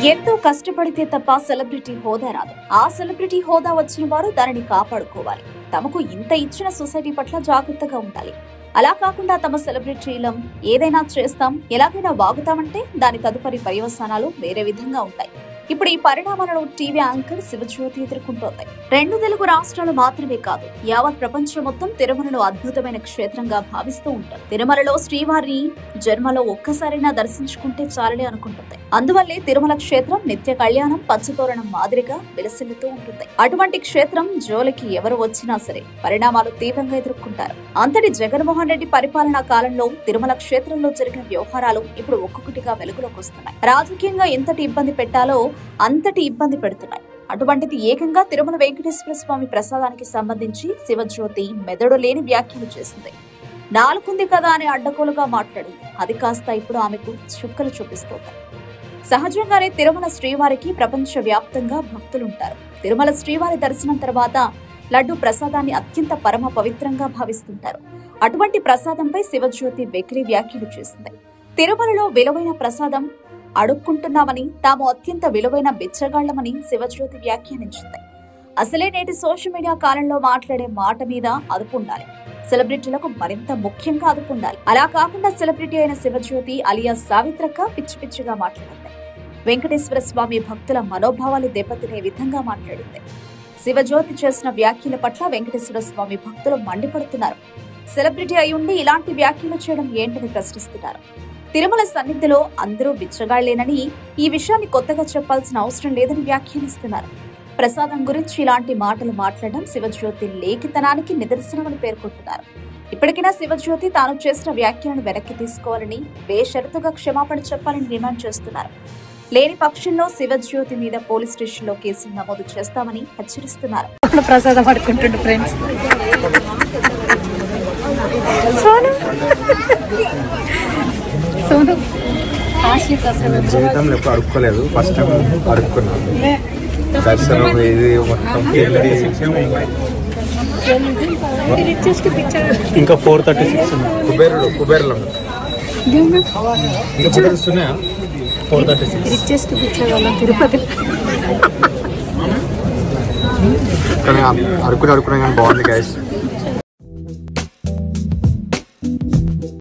ఎంతో కష్టపడితే తప్ప సెలబ్రిటీ హోదా రాదు. ఆ సెలబ్రిటీ హోదా వచ్చిన వారు దానిని కాపాడుకోవాలి. తమకు ఇంత ఇచ్చిన సొసైటీ పట్ల జాగ్రత్తగా ఉండాలి. అలా కాకుండా తమ సెలబ్రిటీలం ఏదైనా చేస్తాం, ఎలాగైనా వాగుతామంటే దాని తదుపరి పర్యవసానాలు వేరే విధంగా ఉంటాయి. ఇప్పుడు ఈ పరిణామాలను టీవీ యాంకర్ శివజ్యోతి ఎదుర్కొంటోంది. 2 తెలుగు రాష్ట్రాలు మాత్రమే కాదు, యావత్ ప్రపంచం మొత్తం తిరుమలలో అద్భుతమైన క్షేత్రంగా భావిస్తూ ఉంటారు. తిరుమలలో శ్రీవారిని జన్మలో ఒక్కసారైనా దర్శించుకుంటే చాలని అనుకుంటుంది. అందువల్లే తిరుమల క్షేత్రం నిత్య కళ్యాణం పచ్చతోరణం మాదిరిగా విలసిల్లుతూ ఉంటుంది. అటువంటి క్షేత్రం జోలికి ఎవరు వచ్చినా సరే పరిణామాలు తీవ్రంగా ఎదుర్కొంటారు. అంతటి జగన్మోహన్ రెడ్డి పరిపాలనా కాలంలో తిరుమల క్షేత్రంలో జరిగిన వ్యవహారాలు ఇప్పుడు ఒక్కొక్కటిగా వెలుగులోకి వస్తున్నాయి. రాజకీయంగా ఎంతటి ఇబ్బంది పెట్టాలో అంతటి ఇబ్బంది పెడుతున్నాయి. అటువంటిది ఏకంగా తిరుమల వెంకటేశ్వర స్వామి ప్రసాదానికి సంబంధించి శివజ్యోతి మెదడు లేని వ్యాఖ్యలు చేసింది. నాలుగుంది కదా అని అడ్డగోలుగా మాట్లాడింది. అది కాస్త ఇప్పుడు ఆమెకు చుక్కలు చూపిస్తోంది. సహజంగానే తిరుమల శ్రీవారికి ప్రపంచ వ్యాప్తంగా భక్తులుంటారు. తిరుమల శ్రీవారి దర్శనం తర్వాత లడ్డు ప్రసాదాన్ని అత్యంత పరమ పవిత్రంగా భావిస్తుంటారు. అటువంటి ప్రసాదంపై శివజ్యోతి వెకిలి వ్యాఖ్యలు చేసింది. తిరుమలలో విలువైన ప్రసాదం అడుక్కుంటున్నామని, తాము అత్యంత విలువైన బిచ్చగాళ్లమని శివజ్యోతి వ్యాఖ్యానించింది. అసలే నేటి సోషల్ మీడియా కాలంలో మాట్లాడే మాట మీద అదుపు ఉండాలి. సెలబ్రిటీలకు మరింత ముఖ్యంగా అదుపు ఉండాలి. అలా కాకుండా సెలబ్రిటీ అయిన శివజ్యోతి అలియా సావిత్రక్క పిచ్చి పిచ్చిగా మాట్లాడింది. వెంకటేశ్వర స్వామి భక్తుల మనోభావాలు దెబ్బతినే విధంగా మాట్లాడింది. శివజ్యోతి చేసిన వ్యాఖ్యల పట్ల వెంకటేశ్వర స్వామి భక్తులు మండిపడుతున్నారు. సెలబ్రిటీ అయి ఉండి ఇలాంటి వ్యాఖ్యలు చేయడం ఏంటని ప్రశ్నిస్తున్నారు. తిరుమల సన్నిధిలో అందరూ బిచ్చగాళ్లేనని, ఈ విషయాన్ని కొత్తగా చెప్పాల్సిన అవసరం లేదని వ్యాఖ్యానిస్తున్నారు. ప్రసాదం గురించి ఇలాంటి మాటలు మాట్లాడడం శివజ్యోతి లేఖితనానికి నిదర్శనమని పేర్కొంటున్నారు. ఇప్పటికైనా శివజ్యోతి తాను చేసిన వ్యాఖ్యలను వెనక్కి తీసుకోవాలని, బేషరతుగా క్షమాపణ చెప్పాలని డిమాండ్ చేస్తున్నారు. లేని పక్షంలో శివజ్యోతి మీద పోలీస్ స్టేషన్లో కేసులు నమోదు చేస్తామని హెచ్చరిస్తున్నారు. ప్రసాదం పడుకుంటుండే ఫ్రెండ్స్ జీవితంలో ఎప్పుడు అడుక్కోలేదు. First time అడుక్కున్నాను. దర్శనం ఇది మొత్తం ఇంకా 436 కుబేరులో ఇంకా వస్తున్నాయా 436 తిరుపతి కానీ అడుక్కున్నా కానీ బాగుంది గైస్.